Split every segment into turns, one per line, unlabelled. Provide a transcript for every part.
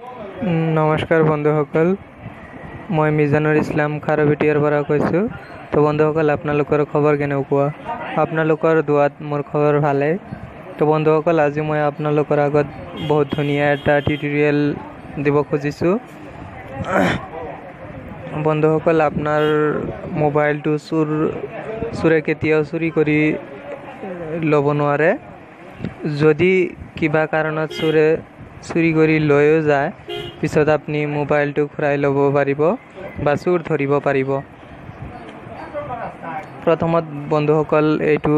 নমস্কাৰ বন্ধুসকল, মই মিজানুৰ ইছলাম খাৰবেটিয়াৰ পৰা কৈছোঁ। তো বন্ধুসকল, আপোনালোকৰ খবৰ কেনেকুৱা? আপোনালোকৰ দুৱাত মোৰ খবৰ ভালেই। তো বন্ধুসকল, আজি মই আপোনালোকৰ আগত বহুত ধুনীয়া এটা টিউটৰিয়েল দিব খুজিছোঁ। বন্ধুসকল, আপোনাৰ মোবাইলটো চোৰে কেতিয়াও চুৰি কৰি ল'ব নোৱাৰে। যদি কিবা কাৰণত চুৰি কৰি লৈও যায়, পিছত আপুনি মোবাইলটো ঘূৰাই ল'ব পাৰিব বা চোৰ ধৰিব পাৰিব। প্ৰথমত বন্ধুসকল, এইটো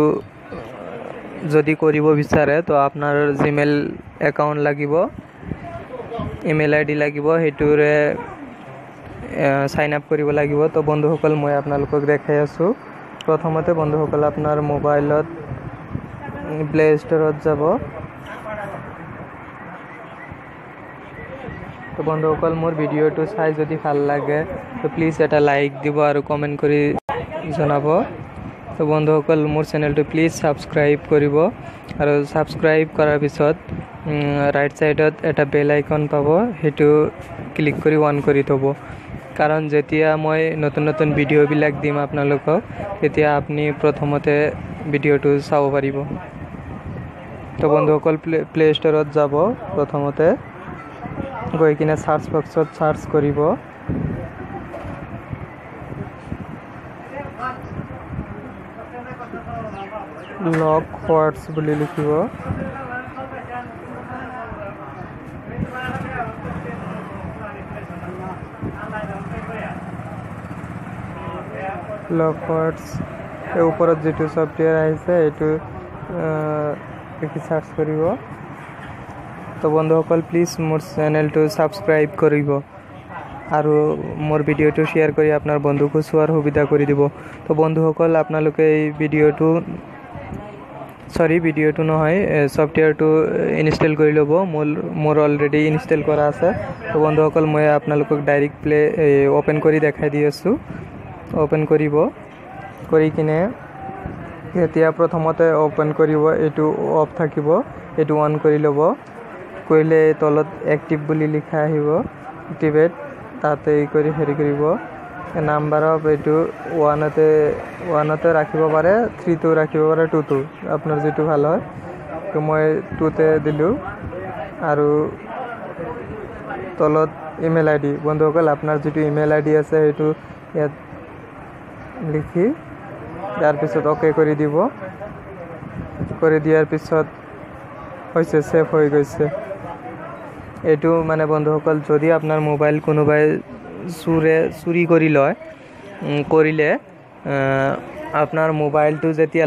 যদি কৰিব বিচাৰে তো আপোনাৰ জিমেইল একাউণ্ট লাগিব, ইমেইল ID লাগিব, সেইটোৰে চাইন আপ কৰিব লাগিব। তো বন্ধুসকল, মই আপোনালোকক দেখাই আছোঁ। প্ৰথমতে বন্ধুসকল, আপোনাৰ মোবাইলত প্লে ষ্টৰত যাব। তো বন্ধুসকল, মোৰ ভিডিঅ'টো চাই যদি ভাল লাগে তো প্লিজ এটা লাইক দিব আৰু কমেণ্ট কৰি জনাব। তো বন্ধুসকল, মোৰ চেনেলটো প্লিজ ছাবস্ক্ৰাইব কৰিব আৰু ছাবস্ক্ৰাইব কৰাৰ পিছত ৰাইট ছাইডত এটা বেল আইকন পাব, সেইটো ক্লিক কৰি অন কৰি থ'ব। কাৰণ যেতিয়া মই নতুন নতুন ভিডিঅ'বিলাক দিম আপোনালোকক, তেতিয়া আপুনি প্ৰথমতে ভিডিঅ'টো চাব পাৰিব। তো বন্ধুসকল, প্লে ষ্টৰত যাব। প্ৰথমতে গৈ কিনে চাৰ্চ বক্সত চাৰ্চ কৰিব লক ৱাৰ্ডছ বুলি লিখিব। লক ৱাৰ্ডছ এই ওপৰত যিটো ছফ্টৱেৰ আহিছে এইটো লিখি চাৰ্চ কৰিব। তো বন্ধুসকল, প্লিজ মোৰ চেনেলটো ছাবস্ক্ৰাইব কৰিব আৰু মোৰ ভিডিঅ'টো শ্বেয়াৰ কৰি আপোনাৰ বন্ধুকো চোৱাৰ সুবিধা কৰি দিব। তো বন্ধুসকল, আপোনালোকে এই ভিডিঅ'টো নহয়, ছফ্টৱেৰটো ইনষ্টল কৰি ল'ব। মোৰ অলৰেডি ইনষ্টল কৰা আছে। তো বন্ধুসকল, মই আপোনালোকক ডাইৰেক্ট অ'পেন কৰি দেখাই দি আছোঁ। অ'পেন কৰিব, কৰি কিনে এতিয়া প্ৰথমতে অ'পেন কৰিব, এইটো অফ থাকিব, এইটো অন কৰি ল'ব। কৰিলে তলত এক্টিভ বুলি লিখা আহিব, এক্টিভেট, তাতে কৰি হেৰি কৰিব। নাম্বাৰ অফ এইটো ওৱানতে ৰাখিব পাৰে, 3টো ৰাখিব পাৰে, 2টো, আপোনাৰ যিটো ভাল হয়। তো মই 2তে দিলোঁ। আৰু তলত ইমেইল ID, বন্ধুসকল, আপোনাৰ যিটো ইমেইল ID আছে সেইটো ইয়াত লিখি ইয়াৰ পিছত অ'কে কৰি দিব। কৰি দিয়াৰ পিছত হৈছে, ছেভ হৈ গৈছে। এইটো মানে বন্ধুসকল, যদি আপোনাৰ মোবাইল কোনোবাই চুৰি কৰিলে আপোনাৰ মোবাইলটো যেতিয়া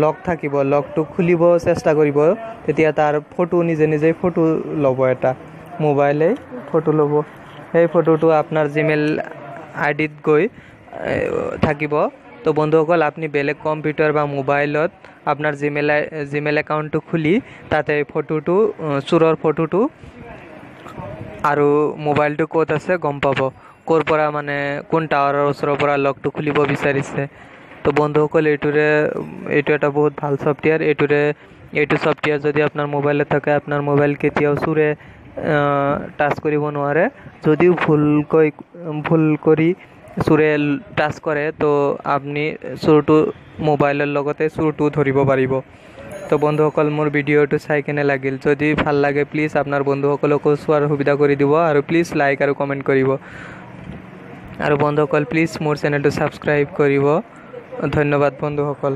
লক থাকিব, লকটো খুলিব চেষ্টা কৰিব, তেতিয়া তাৰ নিজে ফটো ল'ব, এটা মোবাইলে ফটো ল'ব। সেই ফটোটো আপোনাৰ জিমেইল IDত গৈ থাকিব। তো বন্ধুসকল, আপুনি বেলেগ কম্পিউটাৰ বা মোবাইলত আপোনাৰ জিমেইল একাউণ্টটো খুলি তাতে চোৰৰ ফটোটো আৰু মোবাইলটো ক'ত আছে গম পাব, ক'ৰ পৰা মানে কোন টাৱাৰৰ ওচৰৰ পৰা লকটো খুলিব বিচাৰিছে। তো বন্ধুসকল, এইটো এটা বহুত ভাল ছফ্টৱেৰ। এইটো ছফ্টৱেৰ যদি আপোনাৰ মোবাইলত থাকে, আপোনাৰ মোবাইল কেতিয়াও চোৰে টাচ কৰিব নোৱাৰে। যদিও ভুল কৰি চোৰে টাচ কৰে, তো আপুনি মোবাইলৰ লগতে চোৰটো ধৰিব পাৰিব। তো বন্ধুসকল, মোৰ ভিডিঅ'টো চাই কেনে লাগিল? যদি ভাল লাগে প্লিজ আপোনাৰ বন্ধুসকলকো চোৱাৰ সুবিধা কৰি দিব আৰু প্লিজ লাইক আৰু কমেণ্ট কৰিব। আৰু বন্ধুসকল, প্লিজ মোৰ চেনেলটো ছাবস্ক্ৰাইব কৰিব। ধন্যবাদ বন্ধুসকল।